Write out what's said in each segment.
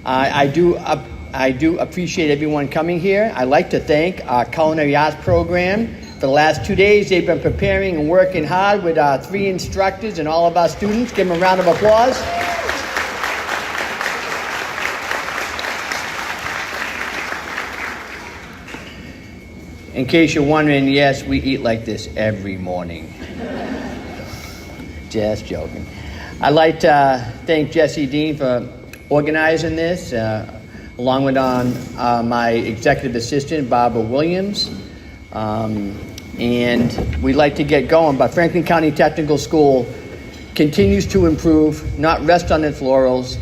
I do appreciate everyone coming here. I'd like to thank our culinary arts program. For the last 2 days, they've been preparing and working hard with our 3 instructors and all of our students. Give them a round of applause. In case you're wondering, yes, we eat like this every morning. Just joking. I'd like to thank Jesse Dean for organizing this, along with my executive assistant, Barbara Williams. And we'd like to get going, but Franklin County Technical School continues to improve, not rest on its laurels.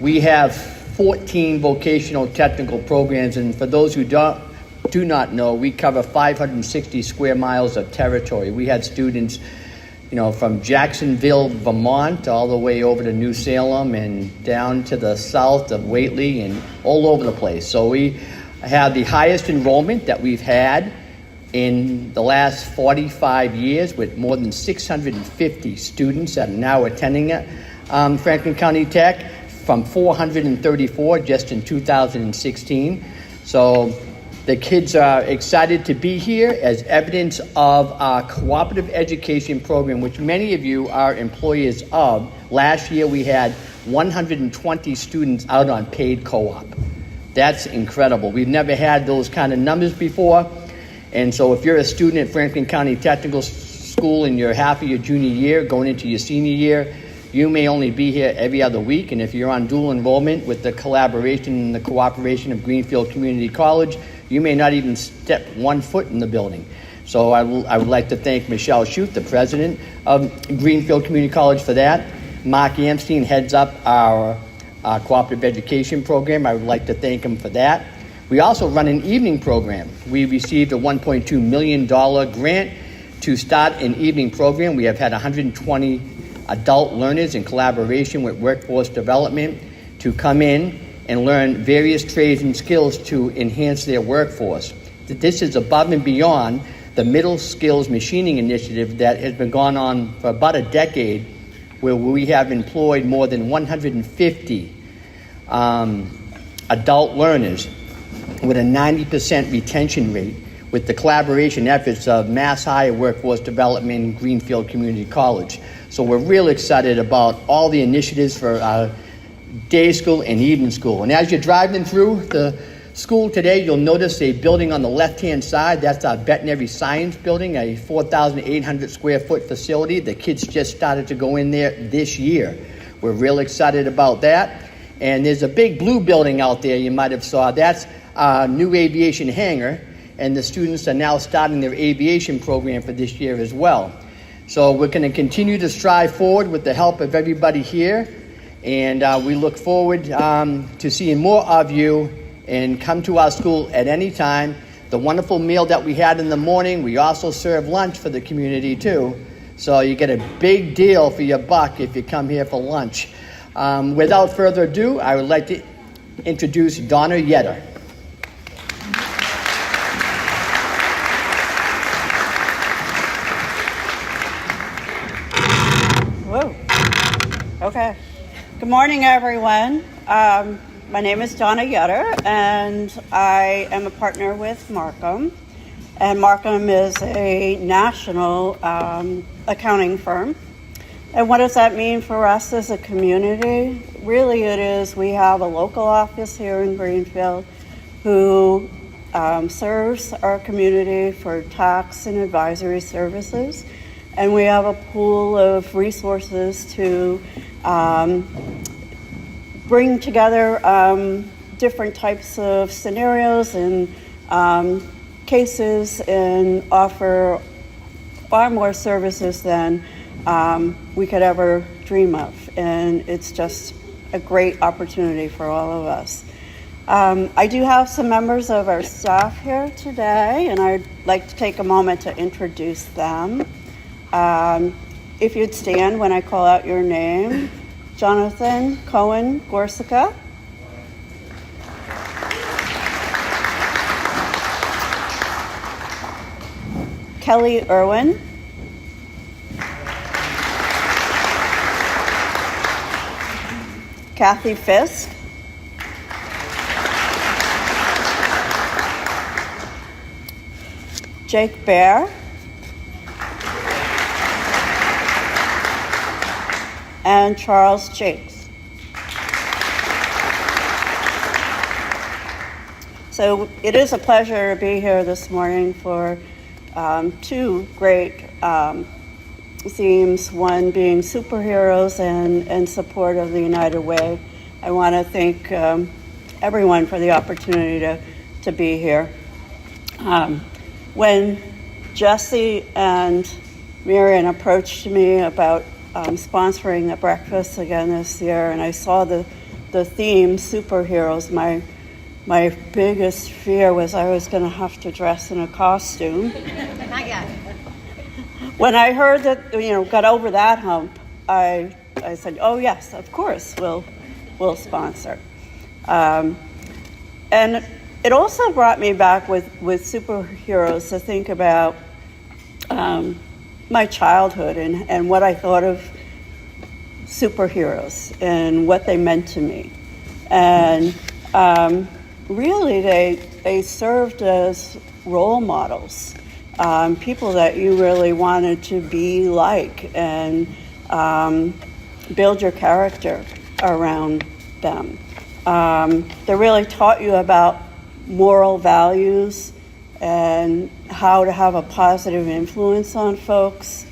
We have 14 vocational technical programs, and for those who do not know, we cover 560 square miles of territory. We had students, from Jacksonville, Vermont, all the way over to New Salem and down to the south of Whately and all over the place. So we have the highest enrollment that we've had in the last 45 years, with more than 650 students that are now attending at Franklin County Tech, from 434 just in 2016. So the kids are excited to be here as evidence of our cooperative education program, which many of you are employers of. Last year we had 120 students out on paid co-op. That's incredible. We've never had those kind of numbers before. And so if you're a student at Franklin County Technical School and you're half of your junior year, going into your senior year, you may only be here every other week. And if you're on dual enrollment with the collaboration and the cooperation of Greenfield Community College, you may not even step 1 foot in the building. So I would like to thank Michelle Shute, the president of Greenfield Community College, for that. Mark Amstein heads up our cooperative education program. I would like to thank him for that. We also run an evening program. We received a $1.2 million grant to start an evening program. We have had 120 adult learners in collaboration with workforce development to come in and learn various trades and skills to enhance their workforce. This is above and beyond the Middle Skills Machining Initiative that has been going on for about a decade, where we have employed more than 150 adult learners with a 90% retention rate, with the collaboration efforts of Mass Higher Workforce Development and Greenfield Community College. So we're real excited about all the initiatives for day school and evening school. And as you're driving through the school today, you'll notice a building on the left-hand side. That's our veterinary science building, a 4,800 square foot facility. The kids just started to go in there this year. We're real excited about that. And there's a big blue building out there you might have saw. That's a new aviation hangar, and the students are now starting their aviation program for this year as well. So we're going to continue to strive forward with the help of everybody here. And we look forward to seeing more of you, and come to our school at any time. The wonderful meal that we had in the morning, we also serve lunch for the community too. So you get a big deal for your buck if you come here for lunch. Without further ado, I would like to introduce Donna Yetter. Whoa. Okay. Good morning, everyone. My name is Donna Yetter, and I am a partner with Markham. And Markham is a national accounting firm. And what does that mean for us as a community? Really, it is we have a local office here in Greenfield who serves our community for tax and advisory services. And we have a pool of resources to bring together different types of scenarios and cases, and offer far more services than we could ever dream of. And it's just a great opportunity for all of us. I do have some members of our staff here today, and I'd like to take a moment to introduce them. If you'd stand when I call out your name. Jonathan Cohen Gorsica. Kelly Irwin. Kathy Fisk. Jake Bear, and Charles Jakes. So it is a pleasure to be here this morning for two great themes, one being superheroes and support of the United Way. I want to thank everyone for the opportunity to be here. When Jesse and Marion approached me about sponsoring the breakfast again this year, and I saw the theme, superheroes, my biggest fear was I was going to have to dress in a costume. Not yet. When I heard that, got over that hump, I said, oh yes, of course, we'll sponsor. And it also brought me back with superheroes to think about my childhood and what I thought of superheroes and what they meant to me. And really, they served as role models, people that you really wanted to be like and build your character around them. They really taught you about moral values and how to have a positive influence on folks,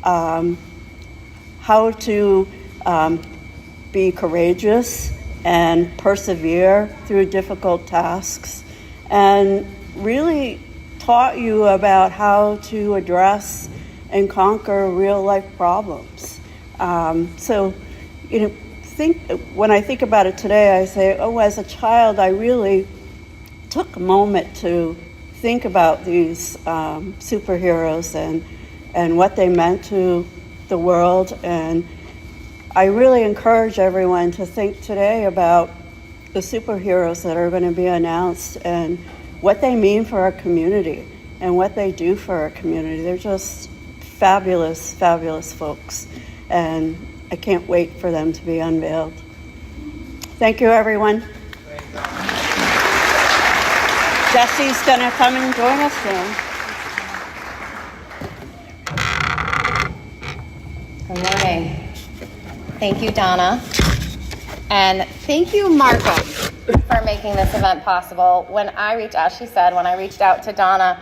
how to be courageous and persevere through difficult tasks, and really taught you about how to address and conquer real life problems. When I think about it today, I say, oh, as a child, I really took a moment to think about these superheroes and what they meant to the world. And I really encourage everyone to think today about the superheroes that are going to be announced and what they mean for our community and what they do for our community. They're just fabulous, fabulous folks. And I can't wait for them to be unveiled. Thank you, everyone. Jesse's going to come and join us soon. Good morning. Thank you, Donna. And thank you, Marco, for making this event possible. As she said, when I reached out to Donna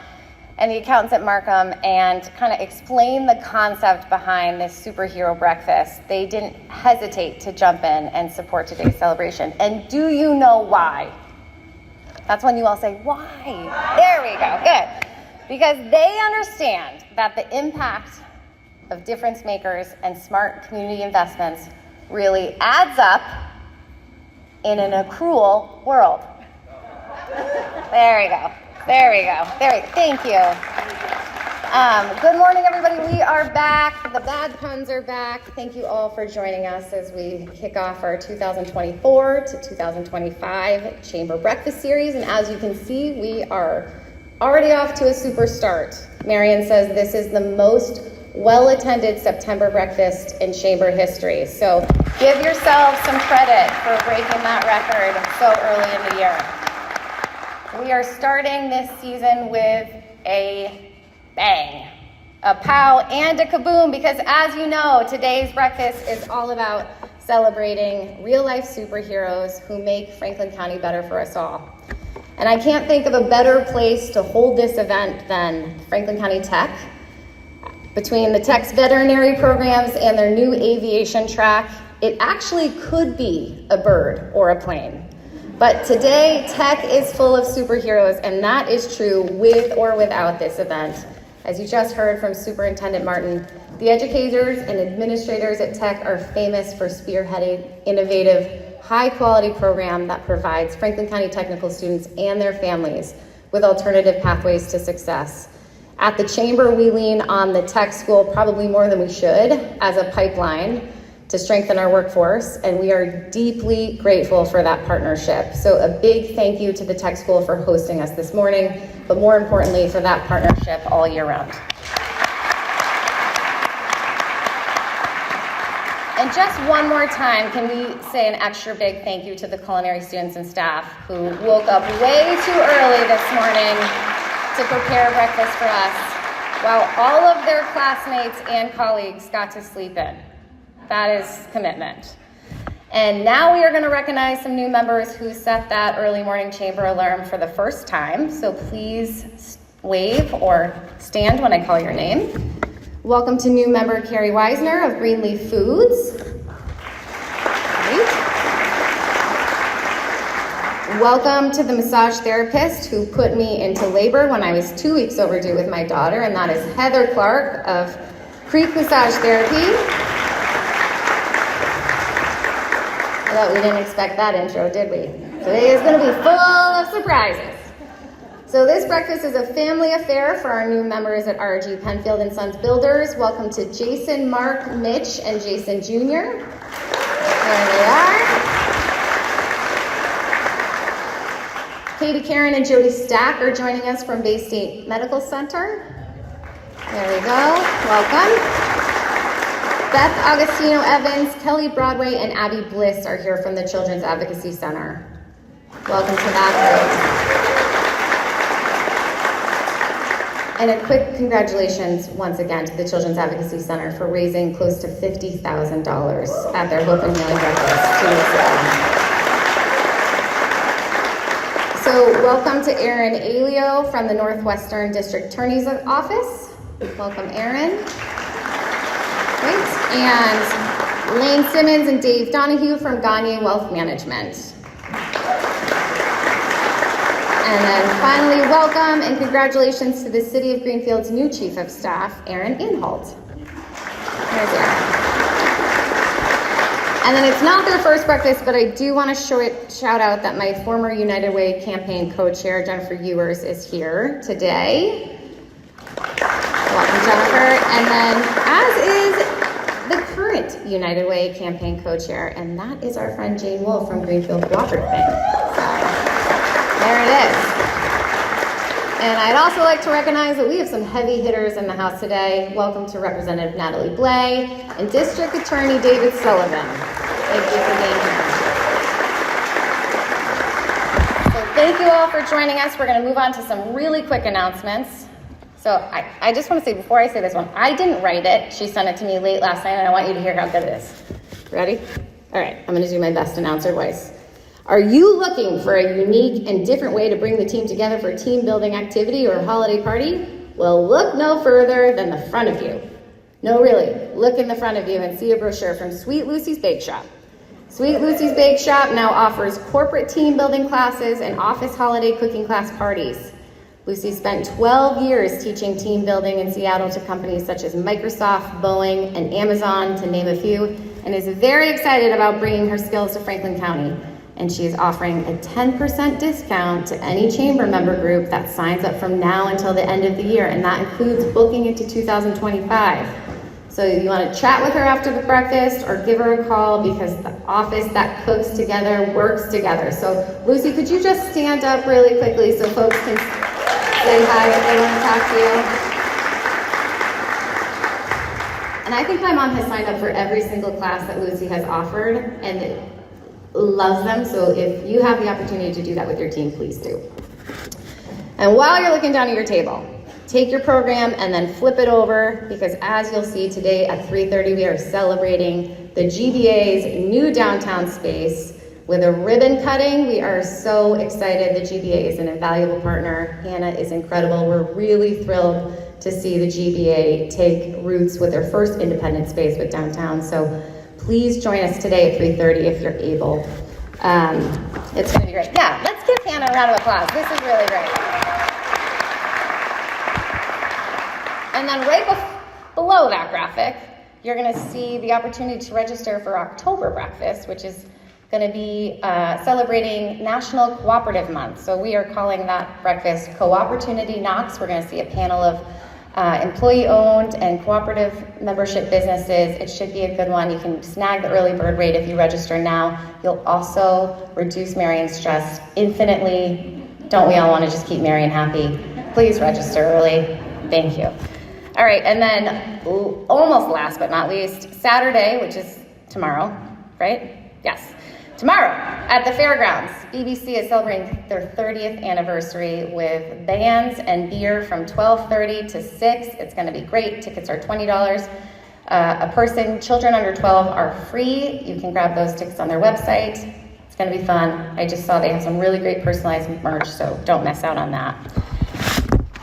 and the accountants at Markham and kind of explained the concept behind this superhero breakfast, they didn't hesitate to jump in and support today's celebration. And do you know why? That's when you all say, why? There we go, good. Because they understand that the impact of difference makers and smart community investments really adds up in an accrual world. There we go. Thank you. Good morning, everybody. We are back. The bad puns are back. Thank you all for joining us as we kick off our 2024 to 2025 Chamber Breakfast Series. And as you can see, we are already off to a super start. Marion says this is the most well-attended September breakfast in Chamber history. So give yourselves some credit for breaking that record so early in the year. We are starting this season with a bang, a pow and a kaboom, because as you know, today's breakfast is all about celebrating real-life superheroes who make Franklin County better for us all. And I can't think of a better place to hold this event than Franklin County Tech. Between the Tech's veterinary programs and their new aviation track, it actually could be a bird or a plane. But today, Tech is full of superheroes, and that is true with or without this event. As you just heard from Superintendent Martin, the educators and administrators at Tech are famous for spearheading innovative, high-quality program that provides Franklin County technical students and their families with alternative pathways to success. At the Chamber, we lean on the Tech School probably more than we should as a pipeline to strengthen our workforce, and we are deeply grateful for that partnership. So a big thank you to the Tech School for hosting us this morning, but more importantly for that partnership all year round. And just one more time, can we say an extra big thank you to the culinary students and staff who woke up way too early this morning to prepare breakfast for us while all of their classmates and colleagues got to sleep in. That is commitment. And now we are going to recognize some new members who set that early morning chamber alarm for the first time. So please wave or stand when I call your name. Welcome to new member Carrie Weisner of Greenleaf Foods. Great. Welcome to the massage therapist who put me into labor when I was 2 weeks overdue with my daughter, and that is Heather Clark of Creek Massage Therapy. I thought we didn't expect that intro, did we? Today is going to be full of surprises. So this breakfast is a family affair for our new members at RG Penfield and Sons Builders. Welcome to Jason, Mark, Mitch, and Jason Jr. There they are. Katie, Karen, and Jody Stack are joining us from Bay State Medical Center. There we go. Welcome. Beth Augustino Evans, Kelly Broadway, and Abby Bliss are here from the Children's Advocacy Center. Welcome to that group. And a quick congratulations once again to the Children's Advocacy Center for raising close to $50,000 at their Hope and Healing Breakfast 2 weeks ago. So welcome to Aaron Alio from the Northwestern District Attorney's Office. Welcome, Aaron. Great. And Lane Simmons and Dave Donahue from Gagne Wealth Management. And then finally, welcome and congratulations to the City of Greenfield's new Chief of Staff, Aaron Inholt. There's Aaron. And then it's not their first breakfast, but I do want to shout out that my former United Way campaign co-chair, Jennifer Ewers, is here today. Welcome, Jennifer. And then as is the current United Way campaign co-chair, and that is our friend Jane Wolf from Greenfield Cooperative Bank. So there it is. And I'd also like to recognize that we have some heavy hitters in the house today. Welcome to Representative Natalie Blay and District Attorney David Sullivan. Thank you for being here. So thank you all for joining us. We're going to move on to some really quick announcements. So I just want to say, before I say this one, I didn't write it. She sent it to me late last night, and I want you to hear how good it is. Ready? All right, I'm going to do my best announcer voice. Are you looking for a unique and different way to bring the team together for a team building activity or holiday party? Well, look no further than the front of you. No, really, look in the front of you and see a brochure from Sweet Lucy's Bake Shop. Sweet Lucy's Bake Shop now offers corporate team building classes and office holiday cooking class parties. Lucy spent 12 years teaching team building in Seattle to companies such as Microsoft, Boeing, and Amazon, to name a few, and is very excited about bringing her skills to Franklin County. And she is offering a 10% discount to any chamber member group that signs up from now until the end of the year, and that includes booking into 2025. So you want to chat with her after the breakfast or give her a call, because the office that cooks together works together. So Lucy, could you just stand up really quickly so folks can say hi if they want to talk to you? And I think my mom has signed up for every single class that Lucy has offered and loves them. So if you have the opportunity to do that with your team, please do. And while you're looking down at your table, take your program and then flip it over, because as you'll see today at 3:30, we are celebrating the GBA's new downtown space with a ribbon cutting. We are so excited. The GBA is an invaluable partner. Hannah is incredible. We're really thrilled to see the GBA take roots with their first independent space with downtown. So please join us today at 3:30 if you're able. It's going to be great. Yeah, let's give Hannah a round of applause. This is really great. And then right below that graphic, you're going to see the opportunity to register for October breakfast, which is going to be celebrating National Cooperative Month. So we are calling that breakfast Co-Opportunity Knocks. We're going to see a panel of employee-owned and cooperative membership businesses. It should be a good one. You can snag the early bird rate if you register now. You'll also reduce Marion's stress infinitely. Don't we all want to just keep Marion happy? Please register early. Thank you. All right, and then almost last but not least, Saturday, which is tomorrow, right? Yes. Tomorrow at the fairgrounds, BBC is celebrating their 30th anniversary with bands and beer from 12:30 to 6. It's going to be great. Tickets are $20 a person. Children under 12 are free. You can grab those tickets on their website. It's going to be fun. I just saw they have some really great personalized merch, so don't miss out on that.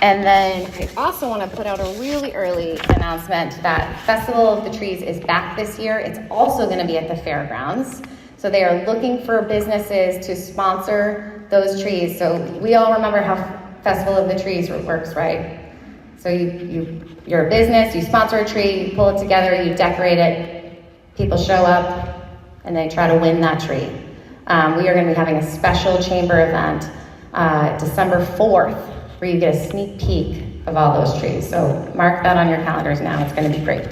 And then I also want to put out a really early announcement that Festival of the Trees is back this year. It's also going to be at the fairgrounds. So they are looking for businesses to sponsor those trees. So we all remember how Festival of the Trees works, right? So you're a business, you sponsor a tree, you pull it together, you decorate it, people show up, and they try to win that tree. We are going to be having a special chamber event December 4th, where you get a sneak peek of all those trees. So mark that on your calendars now. It's going to be great.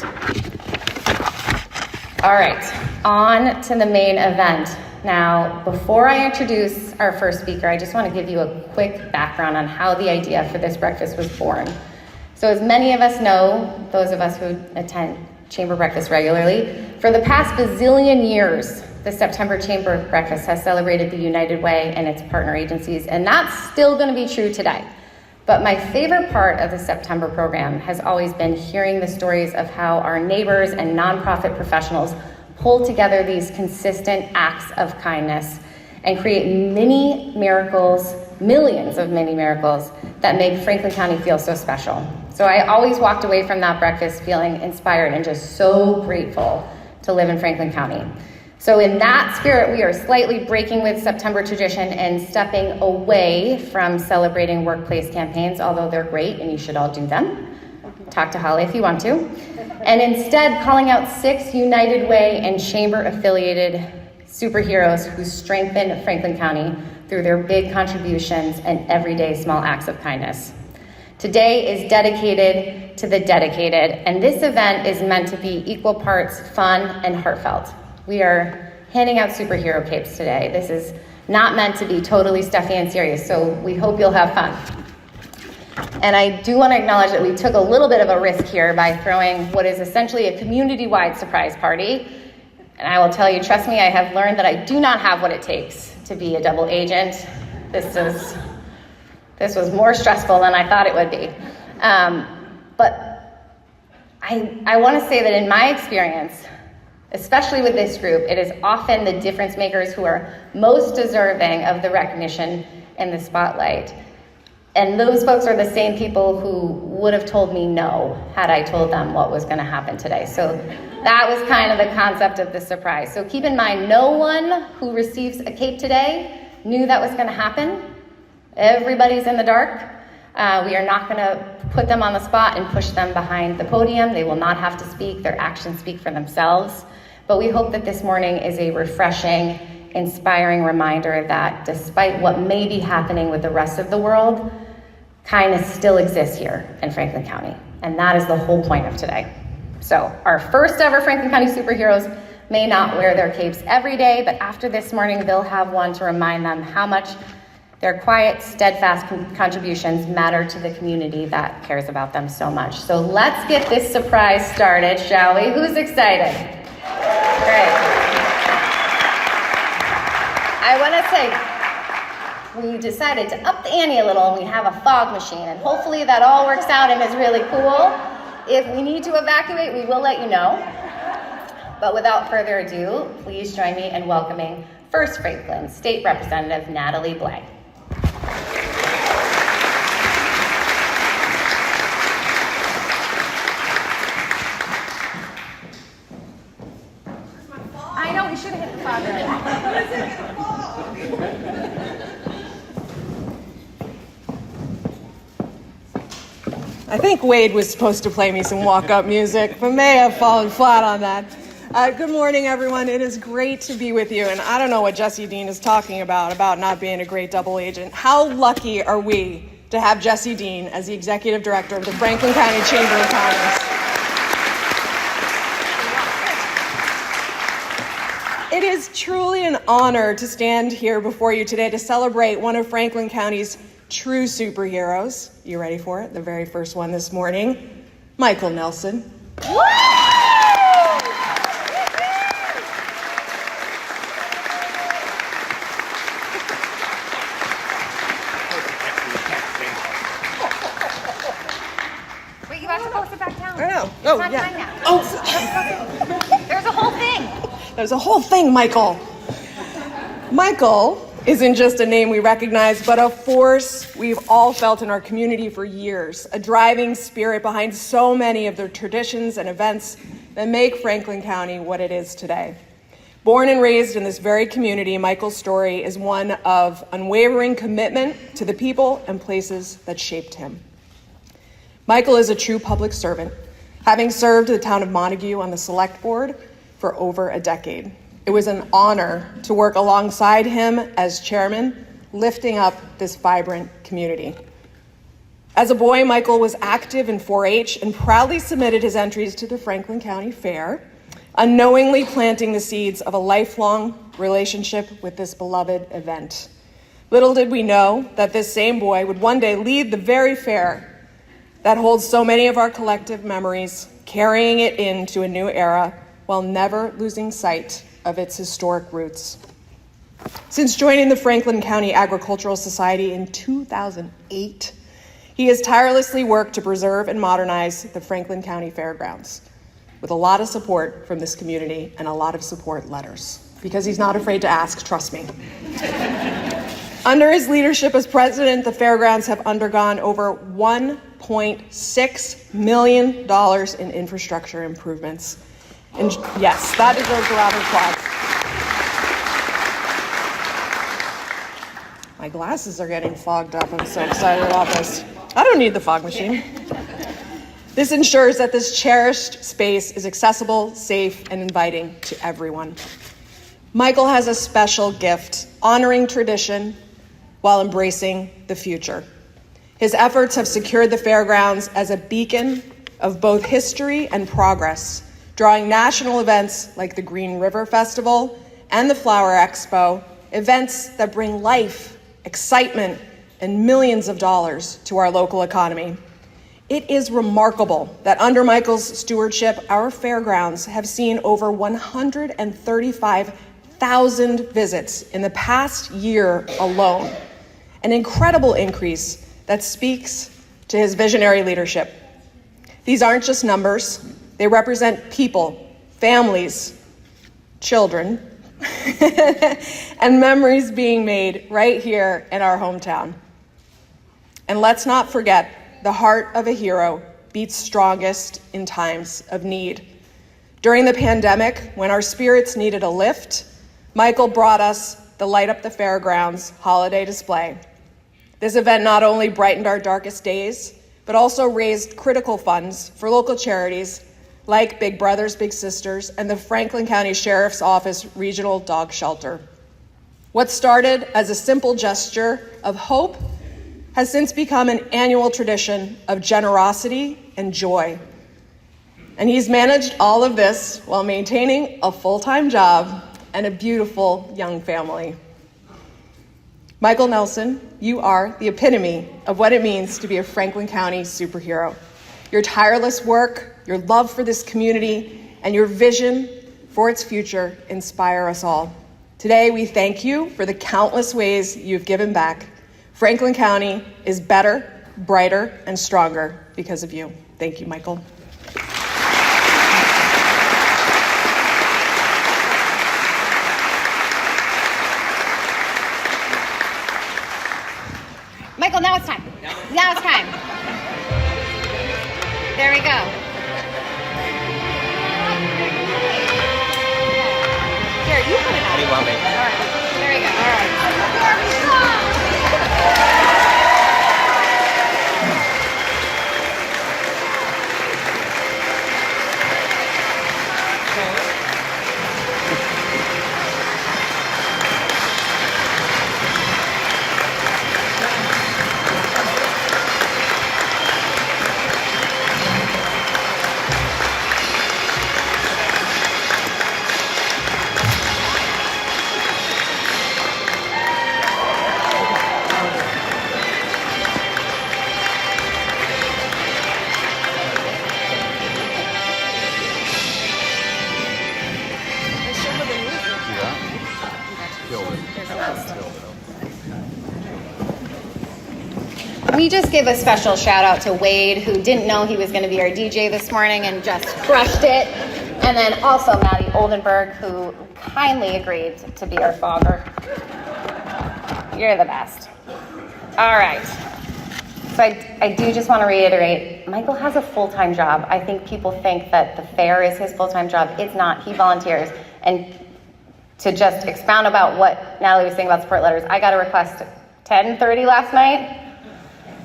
All right, on to the main event. Now, before I introduce our first speaker, I just want to give you a quick background on how the idea for this breakfast was born. So as many of us know, those of us who attend Chamber Breakfast regularly, for the past bazillion years, the September Chamber Breakfast has celebrated the United Way and its partner agencies, and that's still going to be true today. But my favorite part of the September program has always been hearing the stories of how our neighbors and nonprofit professionals pull together these consistent acts of kindness and create mini miracles, millions of mini miracles that make Franklin County feel so special. So I always walked away from that breakfast feeling inspired and just so grateful to live in Franklin County. So in that spirit, we are slightly breaking with September tradition and stepping away from celebrating workplace campaigns, although they're great and you should all do them. Talk to Holly if you want to. And instead calling out 6 United Way and Chamber affiliated superheroes who strengthen Franklin County through their big contributions and everyday small acts of kindness. Today is dedicated to the dedicated, and this event is meant to be equal parts fun and heartfelt. We are handing out superhero capes today. This is not meant to be totally stuffy and serious, so we hope you'll have fun. And I do want to acknowledge that we took a little bit of a risk here by throwing what is essentially a community-wide surprise party. And I will tell you, trust me, I have learned that I do not have what it takes to be a double agent. This was more stressful than I thought it would be. But I want to say that in my experience, especially with this group, it is often the difference makers who are most deserving of the recognition and the spotlight. And those folks are the same people who would have told me no had I told them what was going to happen today. So that was kind of the concept of the surprise. So keep in mind, no one who receives a cape today knew that was going to happen. Everybody's in the dark. We are not going to put them on the spot and push them behind the podium. They will not have to speak. Their actions speak for themselves. But we hope that this morning is a refreshing, inspiring reminder that despite what may be happening with the rest of the world, kindness still exists here in Franklin County. And that is the whole point of today. So our first ever Franklin County superheroes may not wear their capes every day, but after this morning, they'll have one to remind them how much their quiet, steadfast contributions matter to the community that cares about them so much. So let's get this surprise started, shall we? Who's excited? Great. I want to say, we decided to up the ante a little, and we have a fog machine, and hopefully that all works out and is really cool. If we need to evacuate, we will let you know. But without further ado, please join me in welcoming First Franklin State Representative Natalie Blay. I know, we should have hit the fog I think Wade was supposed to play me some walk-up music, but may have fallen flat on that. Good morning, everyone. It is great to be with you, and I don't know what Jesse Dean is talking about not being a great double agent. How lucky are we to have Jesse Dean as the Executive Director of the Franklin County Chamber of Commerce. It is truly an honor to stand here before you today to celebrate one of Franklin County's true superheroes. You ready for it? The very first one this morning, Michael Nelson. Woo! know. Oh, It's not yeah. time now. Oh, There's a whole thing. there's a whole thing, Michael. Michael isn't just a name we recognize, but a force we've all felt in our community for years, a driving spirit behind so many of the traditions and events that make Franklin County what it is today. Born and raised in this very community, Michael's story is one of unwavering commitment to the people and places that shaped him. Michael is a true public servant, having served the town of Montague on the select board for over a decade. It was an honor to work alongside him as chairman, lifting up this vibrant community. As a boy, Michael was active in 4-H and proudly submitted his entries to the Franklin County Fair, unknowingly planting the seeds of a lifelong relationship with this beloved event. Little did we know that this same boy would one day lead the very fair that holds so many of our collective memories, carrying it into a new era while never losing sight of its historic roots. Since joining the Franklin County Agricultural Society in 2008, he has tirelessly worked to preserve and modernize the Franklin County Fairgrounds, with a lot of support from this community and a lot of support letters, because he's not afraid to ask, trust me. Under his leadership as president, the fairgrounds have undergone over $1.6 million in infrastructure improvements. And yes, that deserves a round of applause. My glasses are getting fogged up. I'm so excited about this. I don't need the fog machine. This ensures that this cherished space is accessible, safe, and inviting to everyone. Michael has a special gift, honoring tradition while embracing the future. His efforts have secured the fairgrounds as a beacon of both history and progress, drawing national events like the Green River Festival and the Flower Expo, events that bring life, excitement, and millions of dollars to our local economy. It is remarkable that under Michael's stewardship, our fairgrounds have seen over 135,000 visits in the past year alone, an incredible increase that speaks to his visionary leadership. These aren't just numbers. They represent people, families, children, and memories being made right here in our hometown. And let's not forget, the heart of a hero beats strongest in times of need. During the pandemic, when our spirits needed a lift, Michael brought us the Light Up the Fairgrounds holiday display. This event not only brightened our darkest days, but also raised critical funds for local charities like Big Brothers Big Sisters and the Franklin County Sheriff's Office Regional Dog Shelter. What started as a simple gesture of hope has since become an annual tradition of generosity and joy. And he's managed all of this while maintaining a full-time job and a beautiful young family. Michael Nelson, you are the epitome of what it means to be a Franklin County superhero. Your tireless work, your love for this community, and your vision for its future inspire us all. Today, we thank you for the countless ways you've given back. Franklin County is better, brighter, and stronger because of you. Thank you, Michael. Michael, now it's time. Now it's time. There we go. Here, you put it on. How do you want me? All right. There we go. All right. we just give a special shout out to Wade, who didn't know he was going to be our DJ this morning and just crushed it. And then also Maddie Oldenburg, who kindly agreed to be our fogger. You're the best. All right. So I do just want to reiterate, Michael has a full-time job. I think people think that the fair is his full-time job. It's not. He volunteers. And to just expound about what Natalie was saying about support letters, I got a request at 10:30 last night.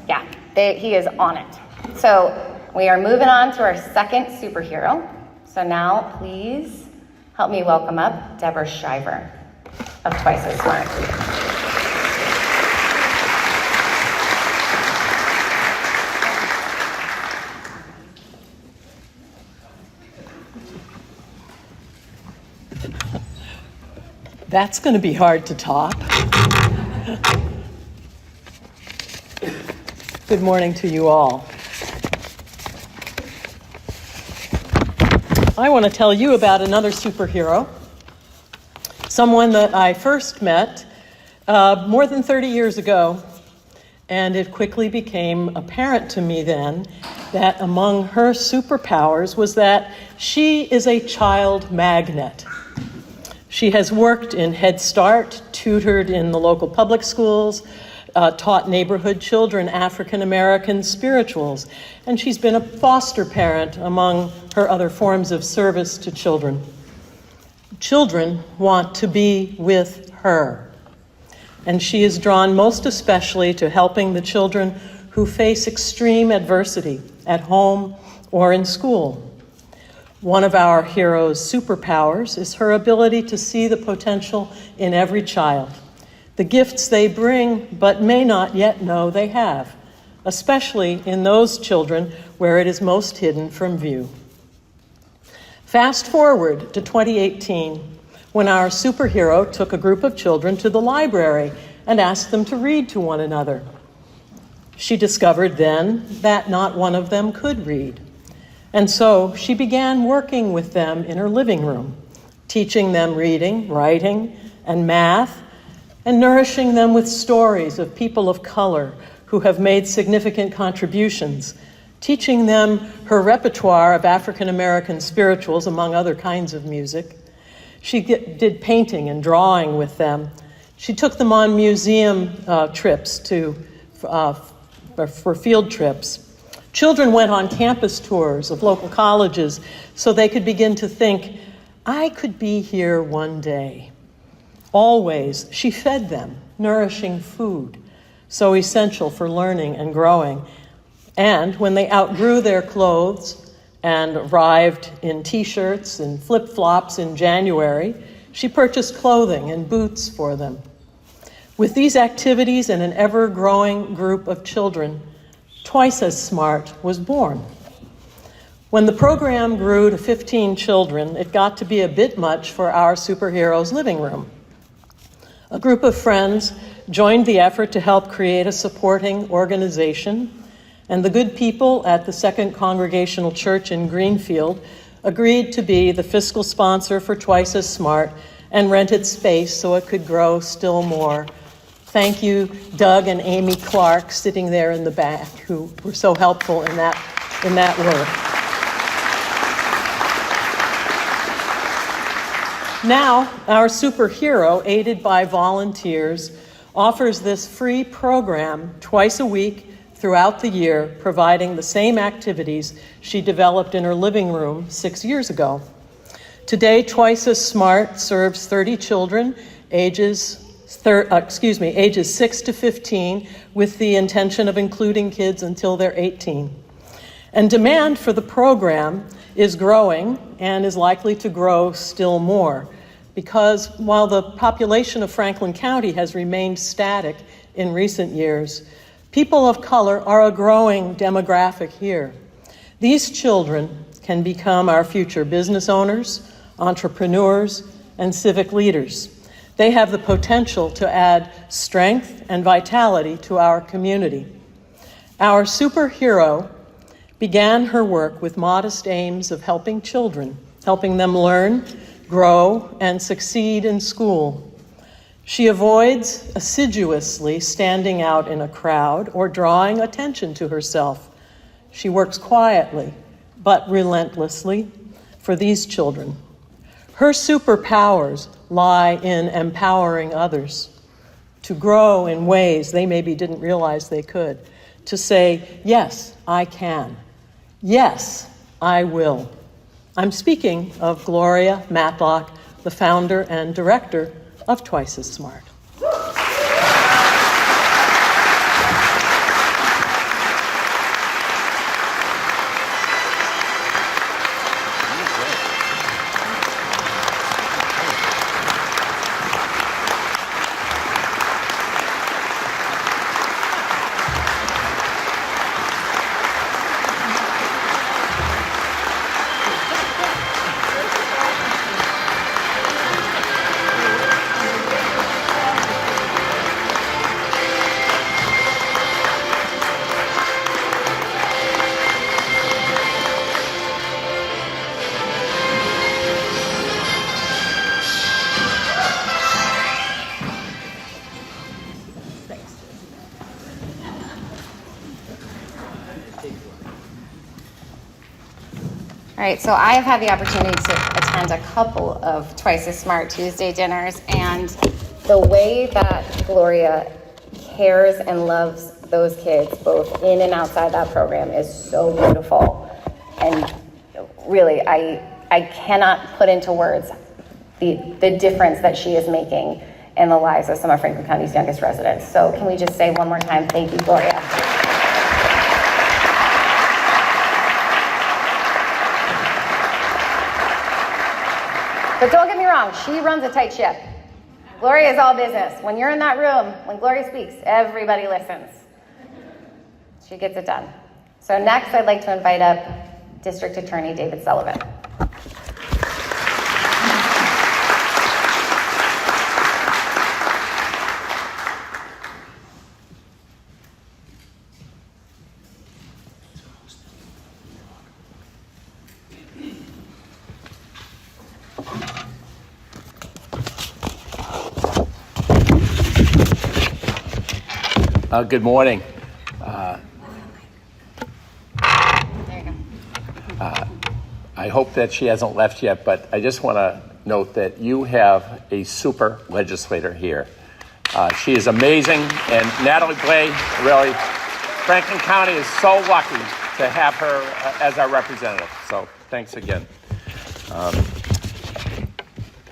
Yeah, he is on it. So we are moving on to our second superhero. So now please help me welcome up Deborah Shiver of Twice as Smart. That's going to be hard to top. Good morning to you all. I want to tell you about another superhero, someone that I first met more than 30 years ago, and it quickly became apparent to me then that among her superpowers was that she is a child magnet. She has worked in Head Start, tutored in the local public schools, taught neighborhood children African American spirituals, and she's been a foster parent among her other forms of service to children. Children want to be with her, and she is drawn most especially to helping the children who face extreme adversity at home or in school. One of our hero's superpowers is her ability to see the potential in every child, the gifts they bring but may not yet know they have, especially in those children where it is most hidden from view. Fast forward to 2018, when our superhero took a group of children to the library and asked them to read to one another. She discovered then that not one of them could read. And so she began working with them in her living room, teaching them reading, writing, and math, and nourishing them with stories of people of color who have made significant contributions, teaching them her repertoire of African American spirituals, among other kinds of music. She did painting and drawing with them. She took them on museum trips for field trips. Children went on campus tours of local colleges so they could begin to think, I could be here one day. Always, she fed them nourishing food, so essential for learning and growing. And when they outgrew their clothes and arrived in t-shirts and flip-flops in January, she purchased clothing and boots for them. With these activities and an ever-growing group of children, Twice as Smart was born. When the program grew to 15 children, it got to be a bit much for our superhero's living room. A group of friends joined the effort to help create a supporting organization, and the good people at the Second Congregational Church in Greenfield agreed to be the fiscal sponsor for Twice as Smart and rented space so it could grow still more. Thank you, Doug and Amy Clark, sitting there in the back, who were so helpful in that work. Now, our superhero, aided by volunteers, offers this free program twice a week throughout the year, providing the same activities she developed in her living room 6 years ago. Today, Twice as Smart serves 30 children ages 6 to 15, with the intention of including kids until they're 18. And demand for the program is growing and is likely to grow still more, because while the population of Franklin County has remained static in recent years, people of color are a growing demographic here. These children can become our future business owners, entrepreneurs, and civic leaders. They have the potential to add strength and vitality to our community. Our superhero began her work with modest aims of helping children, helping them learn, grow, and succeed in school. She avoids assiduously standing out in a crowd or drawing attention to herself. She works quietly, but relentlessly, for these children. Her superpowers lie in empowering others to grow in ways they maybe didn't realize they could, to say, yes, I can. Yes, I will. I'm speaking of Gloria Matlock, the founder and director of Twice as Smart. All right, so I have had the opportunity to attend a couple of Twice as Smart Tuesday dinners, and the way that Gloria cares and loves those kids, both in and outside that program, is so beautiful. And really, I cannot put into words the difference that she is making in the lives of some of Franklin County's youngest residents. So can we just say one more time, thank you, Gloria. But don't get me wrong, she runs a tight ship. Gloria is all business. When you're in that room, when Gloria speaks, everybody listens. She gets it done. So next, I'd like to invite up District Attorney David Sullivan. Good morning. There you go. I hope that she hasn't left yet, but I just want to note that you have a super legislator here. She is amazing, and Natalie Blay, really, Franklin County is so lucky to have her as our representative, so thanks again.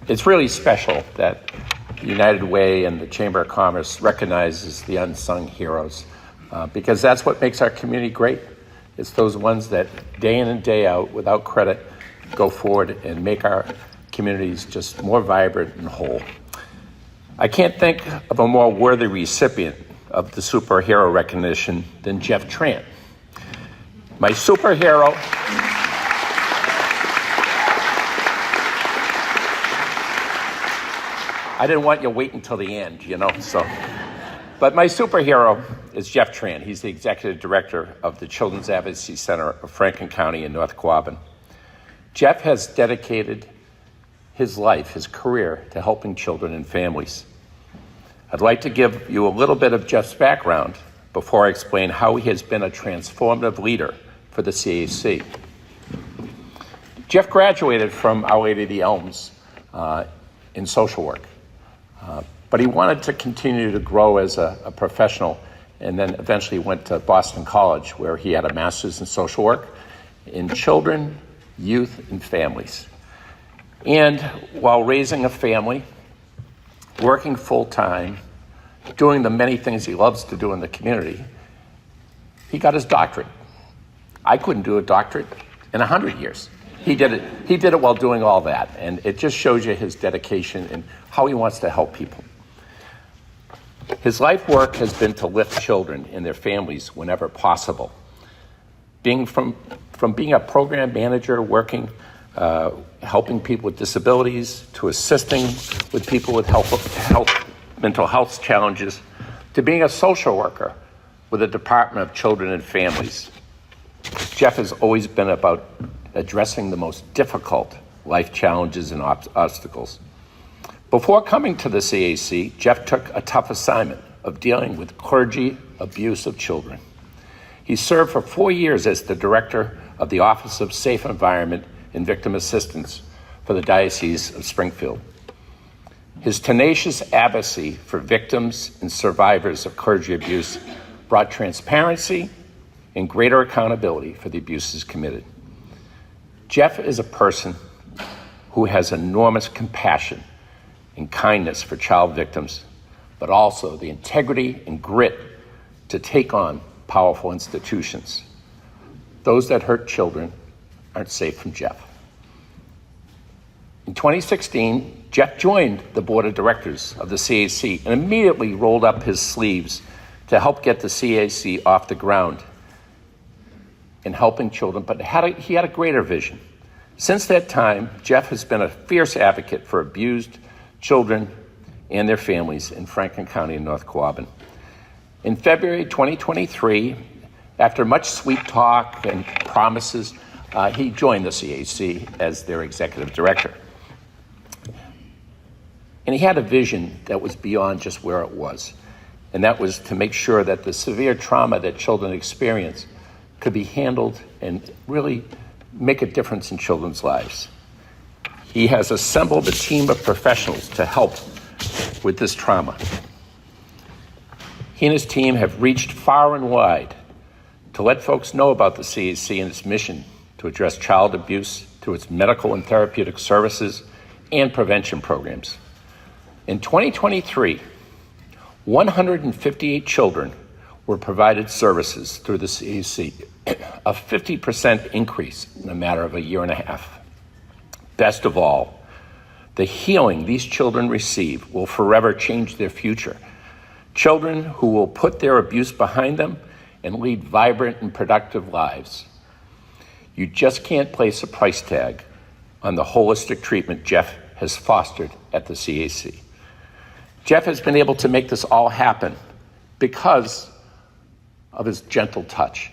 It's really special that the United Way and the Chamber of Commerce recognizes the unsung heroes because that's what makes our community great. It's those ones that day in and day out, without credit, go forward and make our communities just more vibrant and whole. I can't think of a more worthy recipient of the superhero recognition than Jeff Trant. My superhero I didn't want you waiting until the end, so. But my superhero is Jeff Trant. He's the executive director of the Children's Advocacy Center of Franklin County in North Quabbin. Jeff has dedicated his life, his career, to helping children and families. I'd like to give you a little bit of Jeff's background before I explain how he has been a transformative leader for the CAC. Jeff graduated from Our Lady of the Elms in social work. But he wanted to continue to grow as a professional, and then eventually went to Boston College, where he had a master's in social work in children, youth, and families. And while raising a family, working full-time, doing the many things he loves to do in the community, he got his doctorate. I couldn't do a doctorate in 100 years. He did it while doing all that, and it just shows you his dedication and how he wants to help people. His life work has been to lift children and their families whenever possible. From being a program manager, working, helping people with disabilities, to assisting with people with mental health challenges, to being a social worker with the Department of Children and Families. Jeff has always been about addressing the most difficult life challenges and obstacles. Before coming to the CAC, Jeff took a tough assignment of dealing with clergy abuse of children. He served for 4 years as the director of the Office of Safe Environment and Victim Assistance for the Diocese of Springfield. His tenacious advocacy for victims and survivors of clergy abuse brought transparency and greater accountability for the abuses committed. Jeff is a person who has enormous compassion and kindness for child victims, but also the integrity and grit to take on powerful institutions. Those that hurt children aren't safe from Jeff. In 2016, Jeff joined the board of directors of the CAC and immediately rolled up his sleeves to help get the CAC off the ground in helping children, but he had a greater vision. Since that time, Jeff has been a fierce advocate for abused children and their families in Franklin County and North Quabbin. In February 2023, after much sweet talk and promises, he joined the CAC as their executive director. And he had a vision that was beyond just where it was, and that was to make sure that the severe trauma that children experience could be handled and really make a difference in children's lives. He has assembled a team of professionals to help with this trauma. He and his team have reached far and wide to let folks know about the CAC and its mission to address child abuse through its medical and therapeutic services and prevention programs. In 2023, 158 children were provided services through the CAC, a 50% increase in a matter of a year and a half. Best of all, the healing these children receive will forever change their future. Children who will put their abuse behind them and lead vibrant and productive lives. You just can't place a price tag on the holistic treatment Jeff has fostered at the CAC. Jeff has been able to make this all happen because of his gentle touch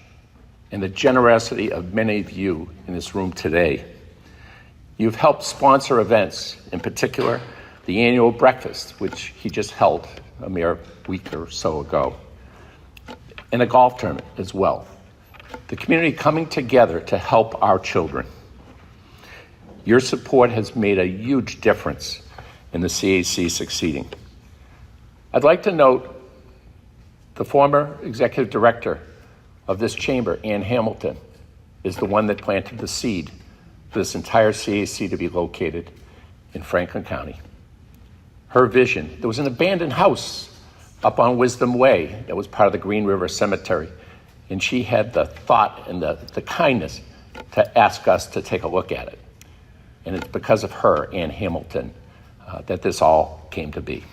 and the generosity of many of you in this room today. You've helped sponsor events, in particular, the annual breakfast, which he just held a mere week or so ago, and a golf tournament as well. The community coming together to help our children. Your support has made a huge difference in the CAC succeeding. I'd like to note the former executive director of this chamber, Ann Hamilton, is the one that planted the seed for this entire CAC to be located in Franklin County. Her vision, there was an abandoned house up on Wisdom Way that was part of the Green River Cemetery, and she had the thought and the kindness to ask us to take a look at it. And it's because of her, Ann Hamilton, that this all came to be.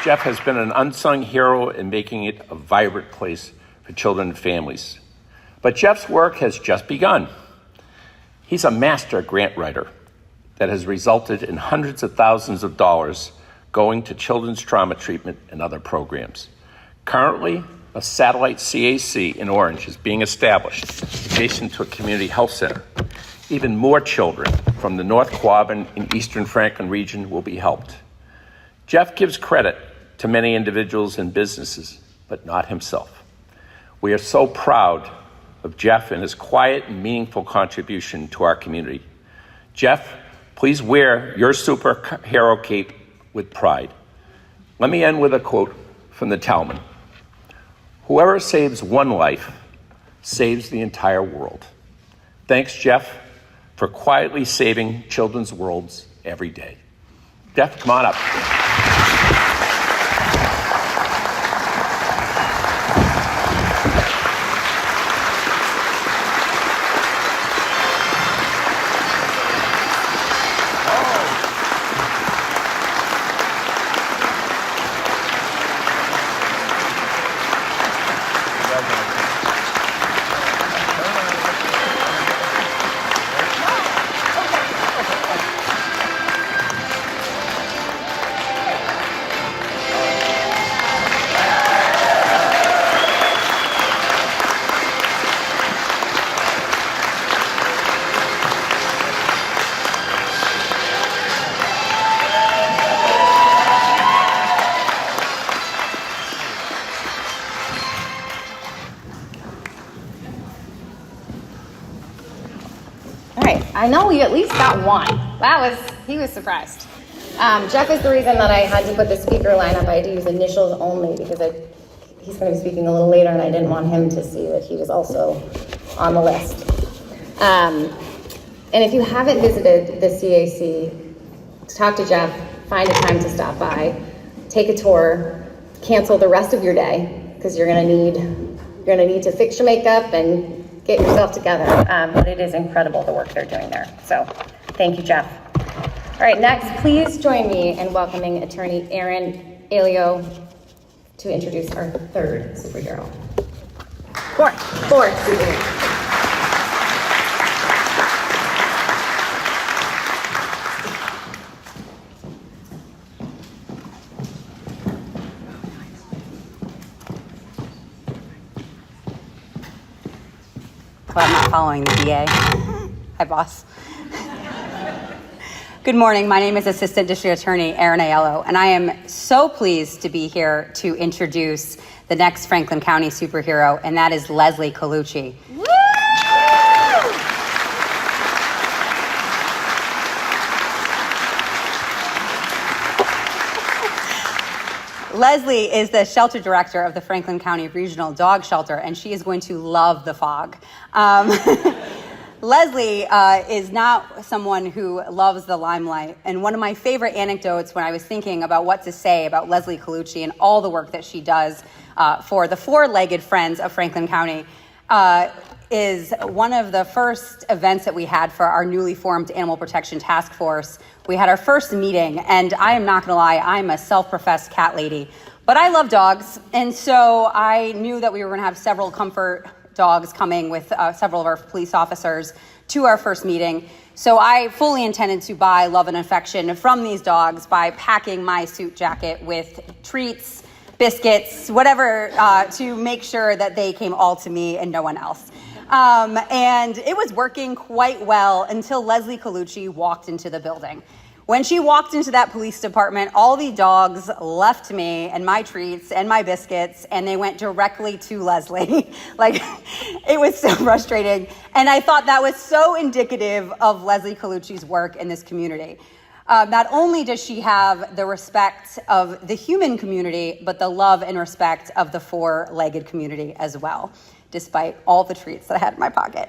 Jeff has been an unsung hero in making it a vibrant place for children and families. But Jeff's work has just begun. He's a master grant writer that has resulted in hundreds of thousands of dollars going to children's trauma treatment and other programs. Currently, a satellite CAC in Orange is being established adjacent to a community health center. Even more children from the North Quabbin and Eastern Franklin region will be helped. Jeff gives credit to many individuals and businesses, but not himself. We are so proud of Jeff and his quiet and meaningful contribution to our community. Jeff, please wear your superhero cape with pride. Let me end with a quote from the Talmud. Whoever saves one life saves the entire world. Thanks, Jeff, for quietly saving children's worlds every day. Jeff, come on up. I know you at least got one. He was surprised. Jeff is the reason that I had to put the speaker lineup. I had to use initials only because he's going to be speaking a little later, and I didn't want him to see that he was also on the list. And if you haven't visited the CAC, talk to Jeff, find a time to stop by, take a tour, cancel the rest of your day because you're going to need to fix your makeup and get yourself together. But it is incredible the work they're doing there. So thank you, Jeff. All right, next, please join me in welcoming attorney Erin Alio to introduce our third superhero. Fourth superhero. Well, I'm not following the DA. Hi, boss. Good morning. My name is Assistant District Attorney Erin Aiello, and I am so pleased to be here to introduce the next Franklin County superhero, and that is Leslie Colucci. Woo! Leslie is the shelter director of the Franklin County Regional Dog Shelter, and she is going to love the fog. Leslie is not someone who loves the limelight, and one of my favorite anecdotes when I was thinking about what to say about Leslie Colucci and all the work that she does for the four-legged friends of Franklin County is one of the first events that we had for our newly formed Animal Protection Task Force. We had our first meeting, and I am not gonna lie, I'm a self-professed cat lady, but I love dogs, and so I knew that we were gonna have several comfort dogs coming with several of our police officers to our first meeting. So I fully intended to buy love and affection from these dogs by packing my suit jacket with treats, biscuits, whatever, to make sure that they came all to me and no one else. And it was working quite well until Leslie Colucci walked into the building. When she walked into that police department, all the dogs left me and my treats and my biscuits, and they went directly to Leslie. Like, it was so frustrating. And I thought that was so indicative of Leslie Colucci's work in this community. Not only does she have the respect of the human community, but the love and respect of the four-legged community as well, despite all the treats that I had in my pocket.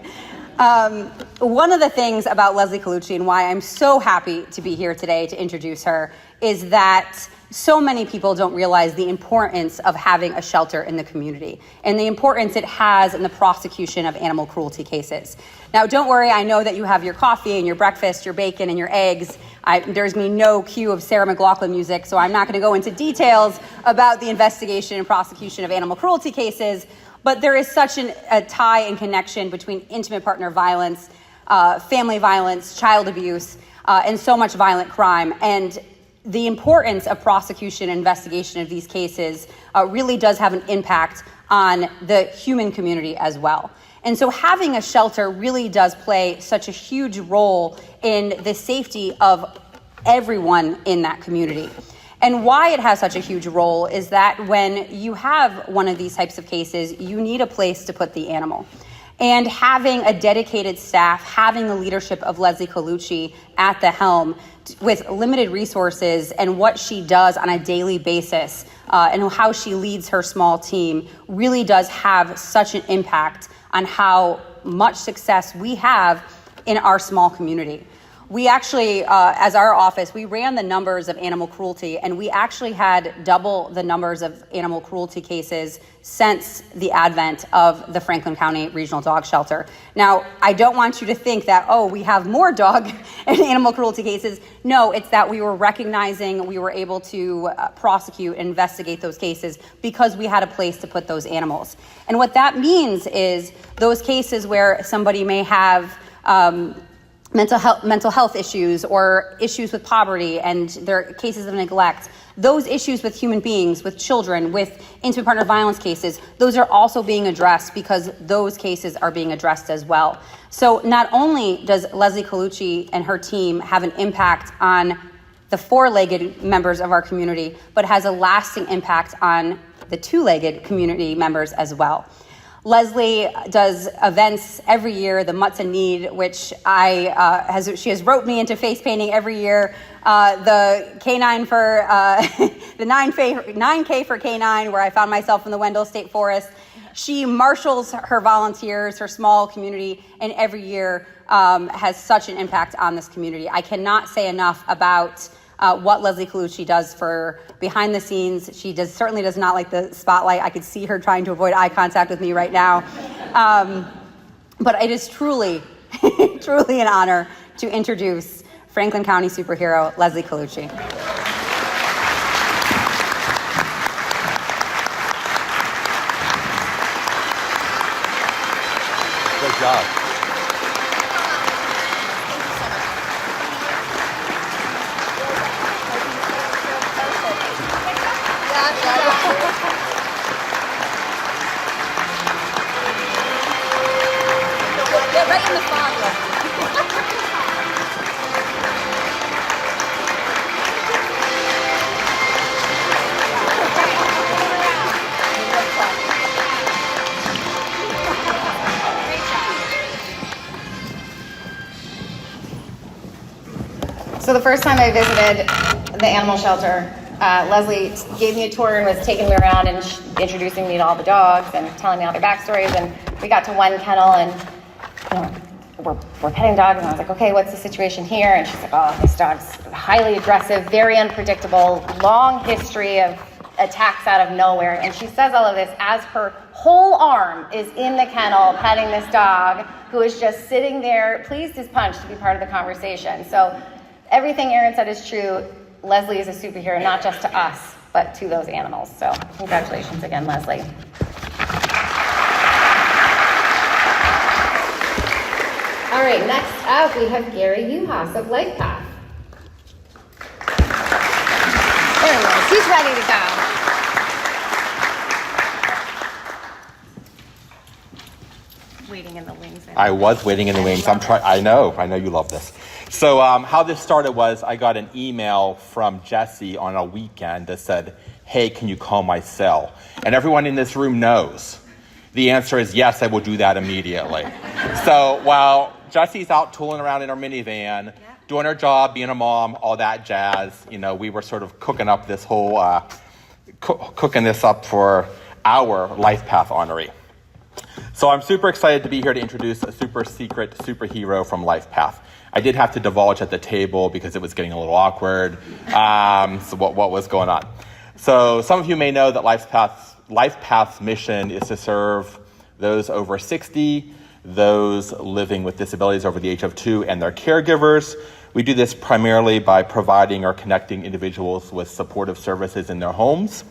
One of the things about Leslie Colucci and why I'm so happy to be here today to introduce her is that so many people don't realize the importance of having a shelter in the community and the importance it has in the prosecution of animal cruelty cases. Now, don't worry, I know that you have your coffee and your breakfast, your bacon and your eggs. There's no cue of Sarah McLachlan music, so I'm not going to go into details about the investigation and prosecution of animal cruelty cases, but there is such a tie and connection between intimate partner violence, family violence, child abuse, and so much violent crime. And the importance of prosecution and investigation of these cases really does have an impact on the human community as well. And so having a shelter really does play such a huge role in the safety of everyone in that community. And why it has such a huge role is that when you have one of these types of cases, you need a place to put the animal. And having a dedicated staff, having the leadership of Leslie Colucci at the helm with limited resources and what she does on a daily basis and how she leads her small team really does have such an impact on how much success we have in our small community. We actually, as our office, we ran the numbers of animal cruelty, and we actually had double the numbers of animal cruelty cases since the advent of the Franklin County Regional Dog Shelter. Now, I don't want you to think that, oh, we have more dog and animal cruelty cases. No, it's that we were recognizing, we were able to prosecute and investigate those cases because we had a place to put those animals. And what that means is those cases where somebody may have mental health issues or issues with poverty and their cases of neglect, those issues with human beings, with children, with intimate partner violence cases, those are also being addressed because those cases are being addressed as well. So not only does Leslie Colucci and her team have an impact on the four-legged members of our community, but has a lasting impact on the two-legged community members as well. Leslie does events every year, the Mutts in Need, which she has roped me into face painting every year. The K9 for the 9K for K9, where I found myself in the Wendell State Forest. She marshals her volunteers, her small community, and every year has such an impact on this community. I cannot say enough about what Leslie Colucci does for behind the scenes. She certainly does not like the spotlight. I could see her trying to avoid eye contact with me right now. But it is truly, truly an honor to introduce Franklin County superhero Leslie Colucci. Good job. Get right in the spot. So the first time I visited the animal shelter, Leslie gave me a tour and was taking me around and introducing me to all the dogs and telling me all their backstories. And we got to one kennel and we're petting dogs, and I was like, okay, what's the situation here? And she's like, oh, this dog's highly aggressive, very unpredictable, long history of attacks out of nowhere. And she says all of this as her whole arm is in the kennel petting this dog who is just sitting there, pleased as punch to be part of the conversation. So everything Erin said is true. Leslie is a superhero, not just to us, but to those animals. So congratulations again, Leslie. All right, next up we have Gary Uhas of LifePath. There he is. He's ready to go. Waiting in the wings. I was waiting in the wings. I know you love this. So how this started was I got an email from Jesse on a weekend that said, hey, can you call my cell? And everyone in this room knows. The answer is yes, I will do that immediately. So while Jesse's out tooling around in her minivan, doing her job, being a mom, all that jazz, we were sort of cooking up this whole, cooking this up for our LifePath honoree. So I'm super excited to be here to introduce a super secret superhero from LifePath. I did have to divulge at the table because it was getting a little awkward. So what was going on? So some of you may know that LifePath's mission is to serve those over 60, those living with disabilities over the age of 2, and their caregivers. We do this primarily by providing or connecting individuals with supportive services in their homes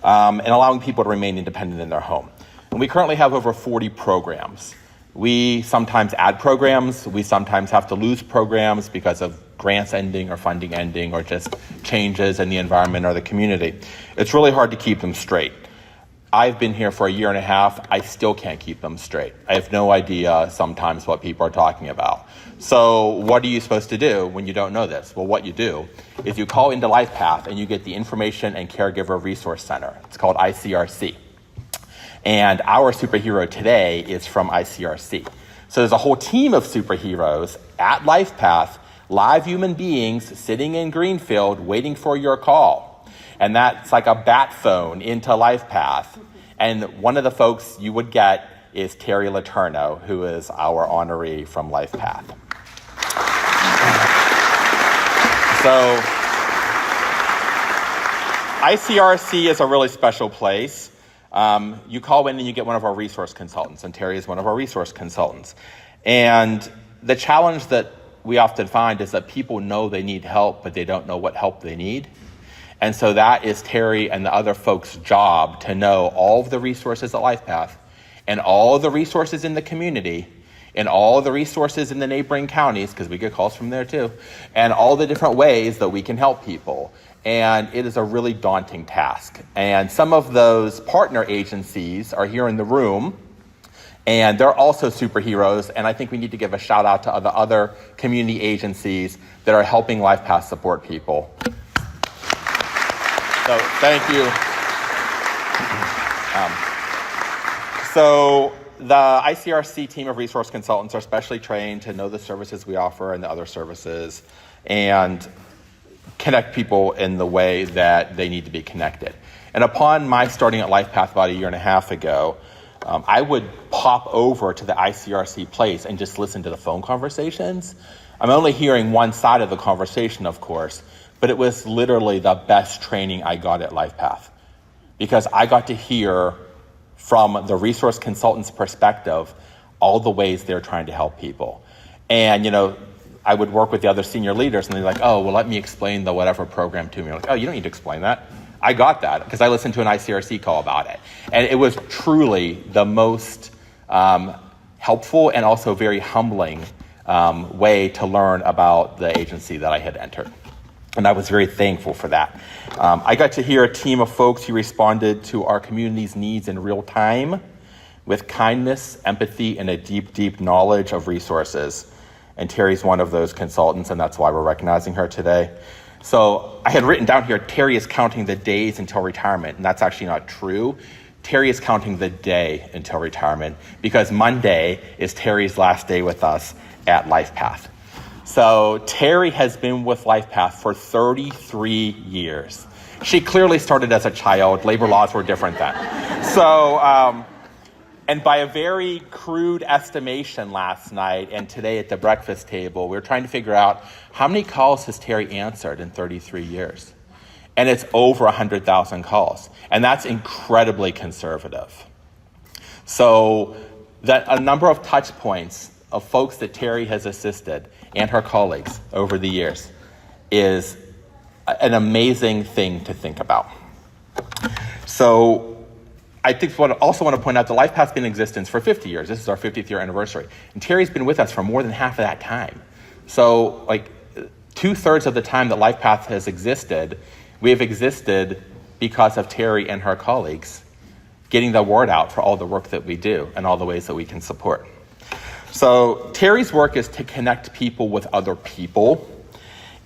and allowing people to remain independent in their home. And we currently have over 40 programs. We sometimes add programs. We sometimes have to lose programs because of grants ending or funding ending or just changes in the environment or the community. It's really hard to keep them straight. I've been here for a year and a half. I still can't keep them straight. I have no idea sometimes what people are talking about. So what are you supposed to do when you don't know this? Well, what you do is you call into LifePath and you get the Information and Caregiver Resource Center. It's called ICRC. And our superhero today is from ICRC. So there's a whole team of superheroes at LifePath, live human beings sitting in Greenfield waiting for your call. And that's like a bat phone into LifePath. And one of the folks you would get is Terry Letourneau, who is our honoree from LifePath. So ICRC is a really special place. You call in and you get one of our resource consultants, and Terry is one of our resource consultants. And the challenge that we often find is that people know they need help, but they don't know what help they need. And so that is Terry and the other folks' job to know all of the resources at LifePath and all of the resources in the community and all of the resources in the neighboring counties, because we get calls from there too, and all the different ways that we can help people. And it is a really daunting task. And some of those partner agencies are here in the room, and they're also superheroes. And I think we need to give a shout out to the other community agencies that are helping LifePath support people. So thank you. So the ICRC team of resource consultants are specially trained to know the services we offer and the other services and connect people in the way that they need to be connected. And upon my starting at LifePath about 1.5 years ago, I would pop over to the ICRC place and just listen to the phone conversations. I'm only hearing one side of the conversation, of course, but it was literally the best training I got at LifePath because I got to hear from the resource consultant's perspective all the ways they're trying to help people. And, I would work with the other senior leaders and they're like, oh, well, let me explain the whatever program to me. I'm like, oh, you don't need to explain that. I got that because I listened to an ICRC call about it. And it was truly the most helpful and also very humbling way to learn about the agency that I had entered. And I was very thankful for that. I got to hear a team of folks who responded to our community's needs in real time with kindness, empathy, and a deep, deep knowledge of resources. And Terry's one of those consultants, and that's why we're recognizing her today. So I had written down here, Terry is counting the days until retirement, and that's actually not true. Terry is counting the day until retirement because Monday is Terry's last day with us at LifePath. So Terry has been with LifePath for 33 years. She clearly started as a child. Labor laws were different then. So, and by a very crude estimation last night and today at the breakfast table, we were trying to figure out how many calls has Terry answered in 33 years. And it's over 100,000 calls. And that's incredibly conservative. So that a number of touch points of folks that Terry has assisted and her colleagues over the years is an amazing thing to think about. So I think I also want to point out the LifePath's been in existence for 50 years. This is our 50th year anniversary. And Terry's been with us for more than half of that time. So like 2/3 of the time that LifePath has existed, we have existed because of Terry and her colleagues getting the word out for all the work that we do and all the ways that we can support. So Terry's work is to connect people with other people.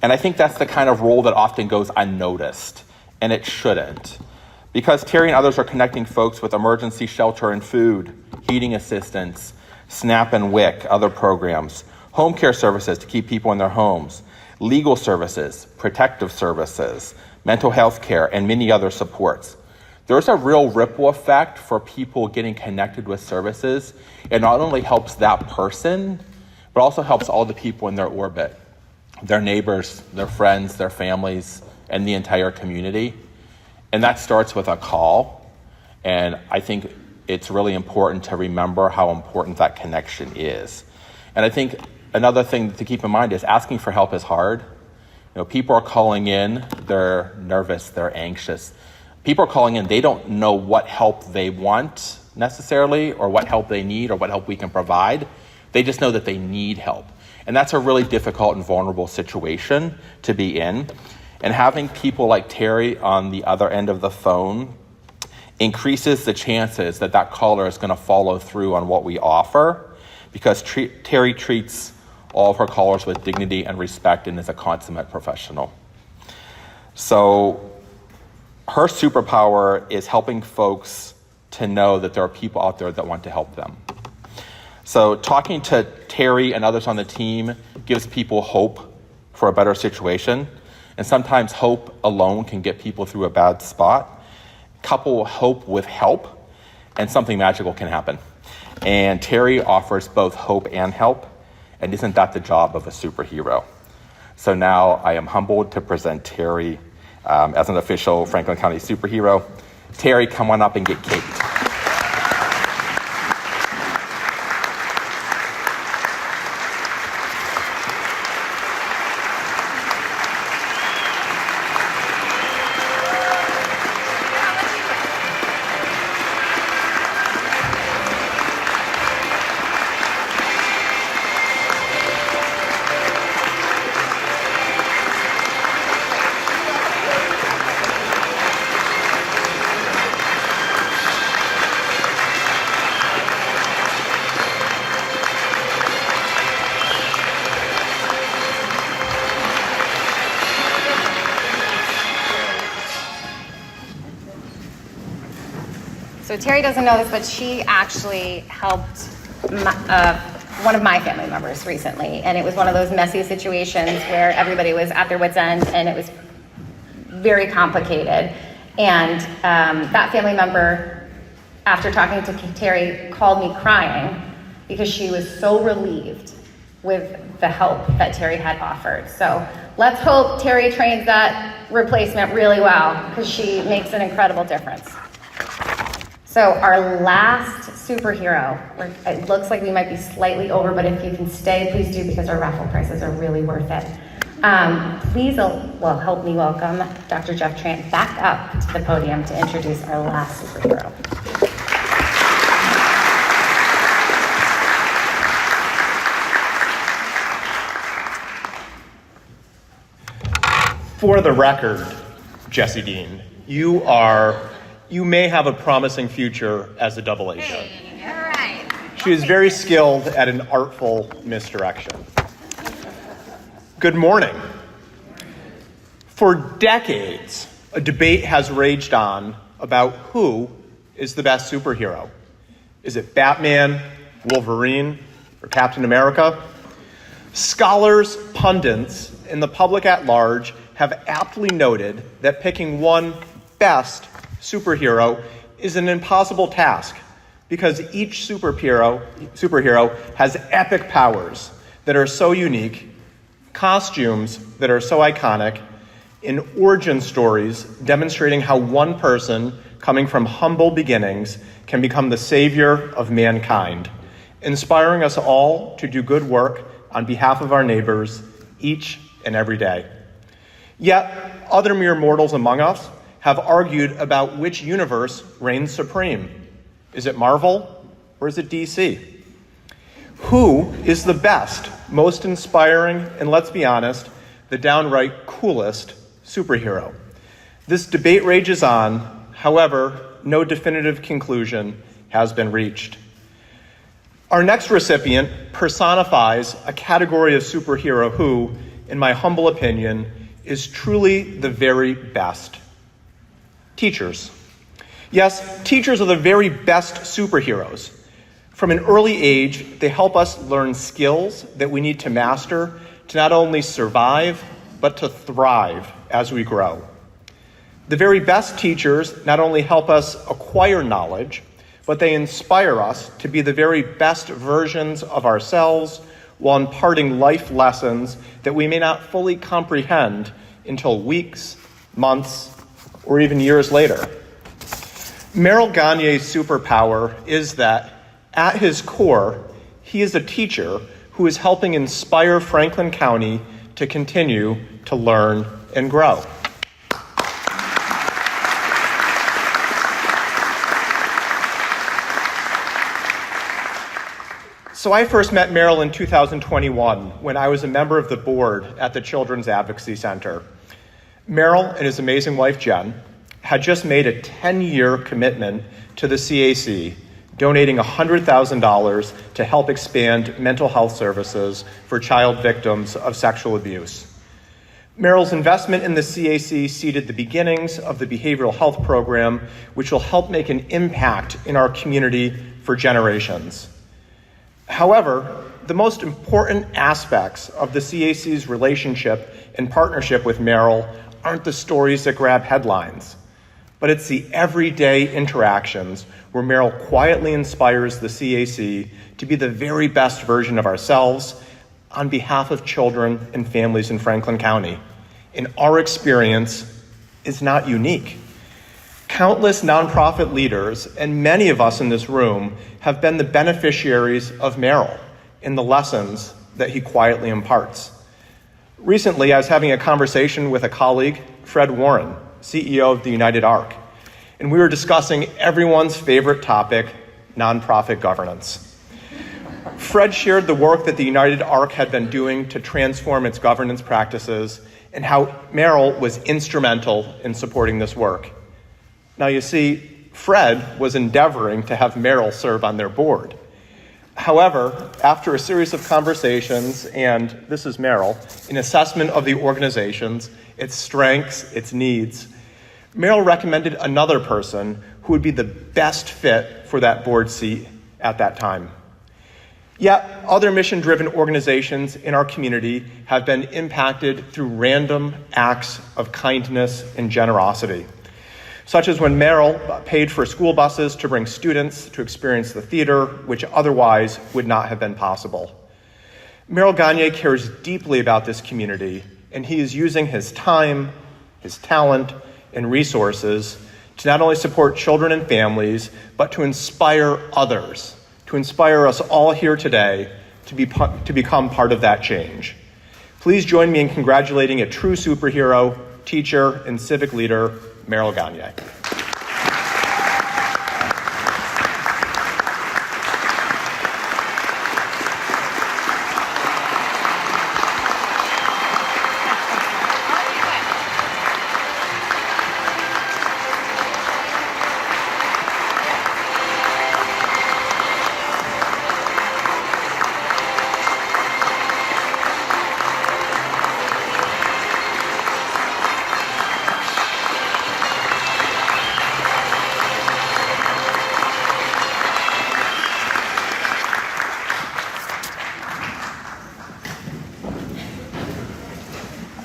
And I think that's the kind of role that often goes unnoticed, and it shouldn't. Because Terry and others are connecting folks with emergency shelter and food, heating assistance, SNAP and WIC, other programs, home care services to keep people in their homes, legal services, protective services, mental health care, and many other supports. There's a real ripple effect for people getting connected with services. It not only helps that person, but also helps all the people in their orbit, their neighbors, their friends, their families, and the entire community. And that starts with a call. And I think it's really important to remember how important that connection is. And I think another thing to keep in mind is asking for help is hard. People are calling in, they're nervous, they're anxious. People are calling in, they don't know what help they want necessarily, or what help they need, or what help we can provide. They just know that they need help. And that's a really difficult and vulnerable situation to be in. And having people like Terry on the other end of the phone increases the chances that that caller is going to follow through on what we offer, because Terry treats all of her callers with dignity and respect and is a consummate professional. So her superpower is helping folks to know that there are people out there that want to help them. So talking to Terry and others on the team gives people hope for a better situation. And sometimes hope alone can get people through a bad spot. Couple hope with help, and something magical can happen. And Terry offers both hope and help, and isn't that the job of a superhero? So now I am humbled to present Terry as an official Franklin County superhero. Terry, come on up and get caked. So Terry doesn't know this, but she actually helped one of my family members recently, and it was one of those messy situations where everybody was at their wit's end, and it was very complicated. And that family member, after talking to Terry, called me crying because she was so relieved with the help that Terry had offered. So let's hope Terry trains that replacement really well, because she makes an incredible difference. So our last superhero, it looks like we might be slightly over, but if you can stay, please do, because our raffle prices are really worth it. Please help me welcome Dr. Jeff Trant back up to the podium to introduce our last superhero. For the record, Jessie Dean, you may have a promising future as a double agent. Hey, all right. She is very skilled at an artful misdirection. Good morning. For decades, a debate has raged on about who is the best superhero. Is it Batman, Wolverine, or Captain America? Scholars, pundits, and the public at large have aptly noted that picking one best superhero is an impossible task, because each superhero has epic powers that are so unique, costumes that are so iconic, and origin stories demonstrating how one person coming from humble beginnings can become the savior of mankind, inspiring us all to do good work on behalf of our neighbors each and every day. Yet, other mere mortals among us have argued about which universe reigns supreme. Is it Marvel or is it DC? Who is the best, most inspiring, and let's be honest, the downright coolest superhero? This debate rages on. However, no definitive conclusion has been reached. Our next recipient personifies a category of superhero who, in my humble opinion, is truly the very best. Teachers. Yes, teachers are the very best superheroes. From an early age, they help us learn skills that we need to master to not only survive, but to thrive as we grow. The very best teachers not only help us acquire knowledge, but they inspire us to be the very best versions of ourselves while imparting life lessons that we may not fully comprehend until weeks, months, or even years later. Merrill Gagne's superpower is that, at his core, he is a teacher who is helping inspire Franklin County to continue to learn and grow. So I first met Merrill in 2021 when I was a member of the board at the Children's Advocacy Center. Merrill and his amazing wife, Jen, had just made a 10-year commitment to the CAC, donating $100,000 to help expand mental health services for child victims of sexual abuse. Merrill's investment in the CAC seeded the beginnings of the behavioral health program, which will help make an impact in our community for generations. However, the most important aspects of the CAC's relationship and partnership with Merrill aren't the stories that grab headlines, but it's the everyday interactions where Merrill quietly inspires the CAC to be the very best version of ourselves on behalf of children and families in Franklin County. And our experience is not unique. Countless nonprofit leaders and many of us in this room have been the beneficiaries of Merrill in the lessons that he quietly imparts. Recently, I was having a conversation with a colleague, Fred Warren, CEO of the United Arc, and we were discussing everyone's favorite topic, nonprofit governance. Fred shared the work that the United Arc had been doing to transform its governance practices and how Merrill was instrumental in supporting this work. Now, you see, Fred was endeavoring to have Merrill serve on their board. However, after a series of conversations, and this is Merrill, an assessment of the organizations, its strengths, its needs, Merrill recommended another person who would be the best fit for that board seat at that time. Yet, other mission-driven organizations in our community have been impacted through random acts of kindness and generosity, such as when Merrill paid for school buses to bring students to experience the theater, which otherwise would not have been possible. Merrill Gagne cares deeply about this community, and he is using his time, his talent, and resources to not only support children and families, but to inspire others, to inspire us all here today to become part of that change. Please join me in congratulating a true superhero, teacher, and civic leader, Merrill Gagne.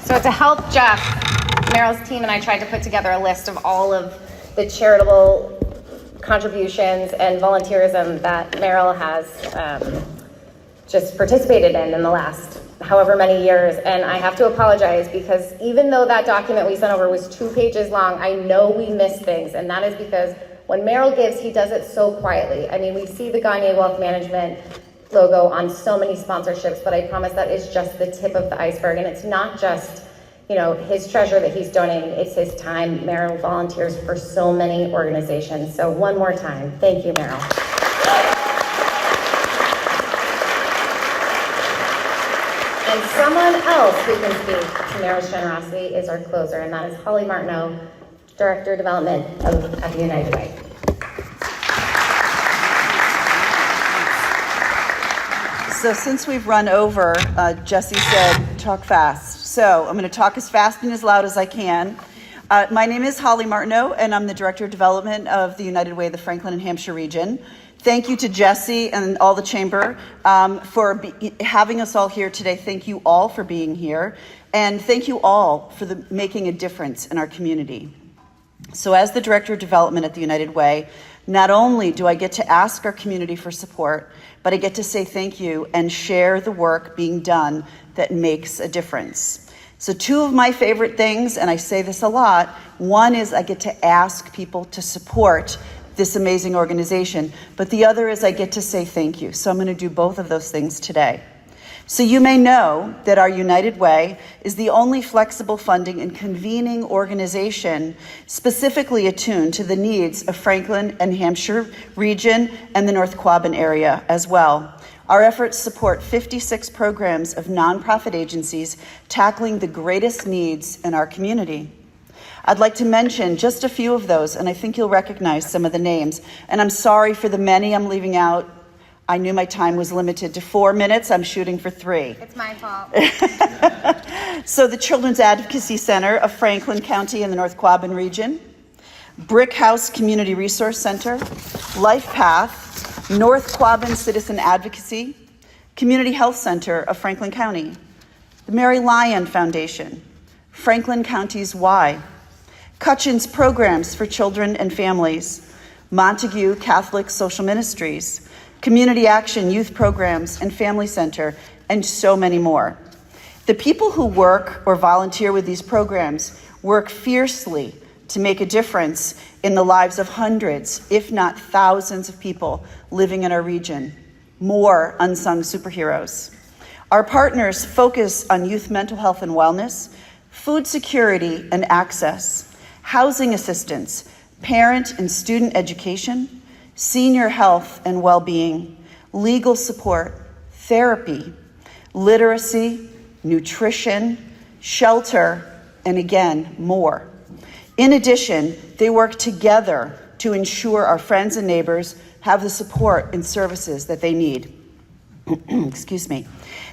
So to help Jeff, Merrill's team and I tried to put together a list of all of the charitable contributions and volunteerism that Merrill has just participated in the last however many years. And I have to apologize because even though that document we sent over was 2 pages long, I know we missed things. And that is because when Merrill gives, he does it so quietly. I mean, we see the Gagne Wealth Management logo on so many sponsorships, but I promise that is just the tip of the iceberg. And it's not just, his treasure that he's donating, it's his time. Merrill volunteers for so many organizations. So one more time, thank you, Merrill. And someone else who can speak to Merrill's generosity is our closer, and that is Holly Martineau, Director of Development at the United Way. So since we've run over, Jesse said, talk fast. So I'm going to talk as fast and as loud as I can. My name is Holly Martineau, and I'm the Director of Development of the United Way, the Franklin and Hampshire region. Thank you to Jesse and all the chamber for having us all here today. Thank you all for being here. And thank you all for making a difference in our community. So as the Director of Development at the United Way, not only do I get to ask our community for support, but I get to say thank you and share the work being done that makes a difference. So 2 of my favorite things, and I say this a lot, one is I get to ask people to support this amazing organization, but the other is I get to say thank you. So I'm going to do both of those things today. So you may know that our United Way is the only flexible funding and convening organization specifically attuned to the needs of Franklin and Hampshire region and the North Quabbin area as well. Our efforts support 56 programs of nonprofit agencies tackling the greatest needs in our community. I'd like to mention just a few of those, and I think you'll recognize some of the names. And I'm sorry for the many I'm leaving out. I knew my time was limited to 4 minutes. I'm shooting for 3. It's my fault. So the Children's Advocacy Center of Franklin County in the North Quabbin region, Brick House Community Resource Center, Life Path, North Quabbin Citizen Advocacy, Community Health Center of Franklin County, the Mary Lyon Foundation, Franklin County's Y, Cutchin's Programs for Children and Families, Montague Catholic Social Ministries, Community Action Youth Programs and Family Center, and so many more. The people who work or volunteer with these programs work fiercely to make a difference in the lives of hundreds, if not thousands of people living in our region. More unsung superheroes. Our partners focus on youth mental health and wellness, food security and access, housing assistance, parent and student education, senior health and well-being, legal support, therapy, literacy, nutrition, shelter, and again, more. In addition, they work together to ensure our friends and neighbors have the support and services that they need. Excuse me.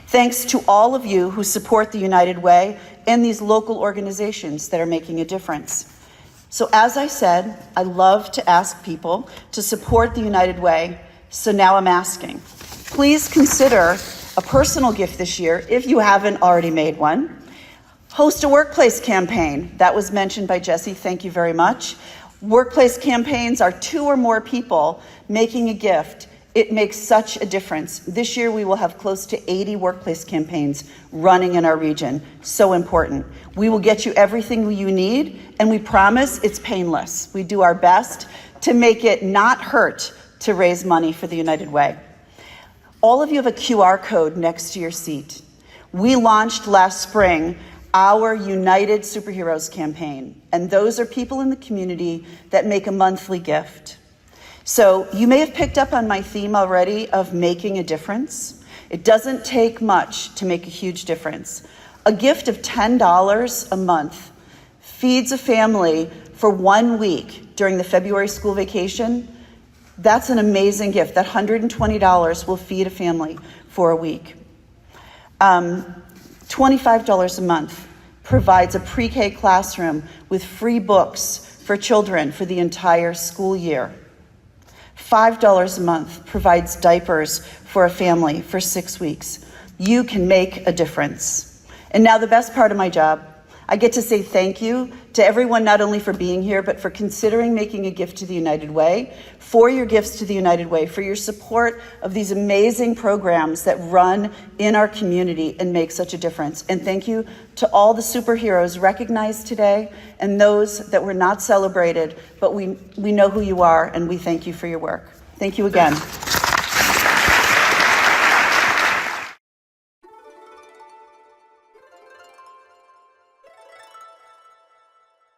Thanks to all of you who support the United Way and these local organizations that are making a difference. So as I said, I love to ask people to support the United Way, so now I'm asking. Please consider a personal gift this year if you haven't already made one. Host a workplace campaign. That was mentioned by Jesse. Thank you very much. Workplace campaigns are 2 or more people making a gift. It makes such a difference. This year we will have close to 80 workplace campaigns running in our region. So important. We will get you everything you need, and we promise it's painless. We do our best to make it not hurt to raise money for the United Way. All of you have a QR code next to your seat. We launched last spring our United Superheroes campaign, and those are people in the community that make a monthly gift. So you may have picked up on my theme already of making a difference. It doesn't take much to make a huge difference. A gift of $10 a month feeds a family for 1 week during the February school vacation. That's an amazing gift. That $120 will feed a family for a week. $25 a month provides a pre-K classroom with free books for children for the entire school year. $5 a month provides diapers for a family for 6 weeks. You can make a difference. And now the best part of my job, I get to say thank you to everyone, not only for being here, but for considering making a gift to the United Way, for your gifts to the United Way, for your support of these amazing programs that run in our community and make such a difference. And thank you to all the superheroes recognized today and those that were not celebrated, but we know who you are, and we thank you for your work. Thank you again.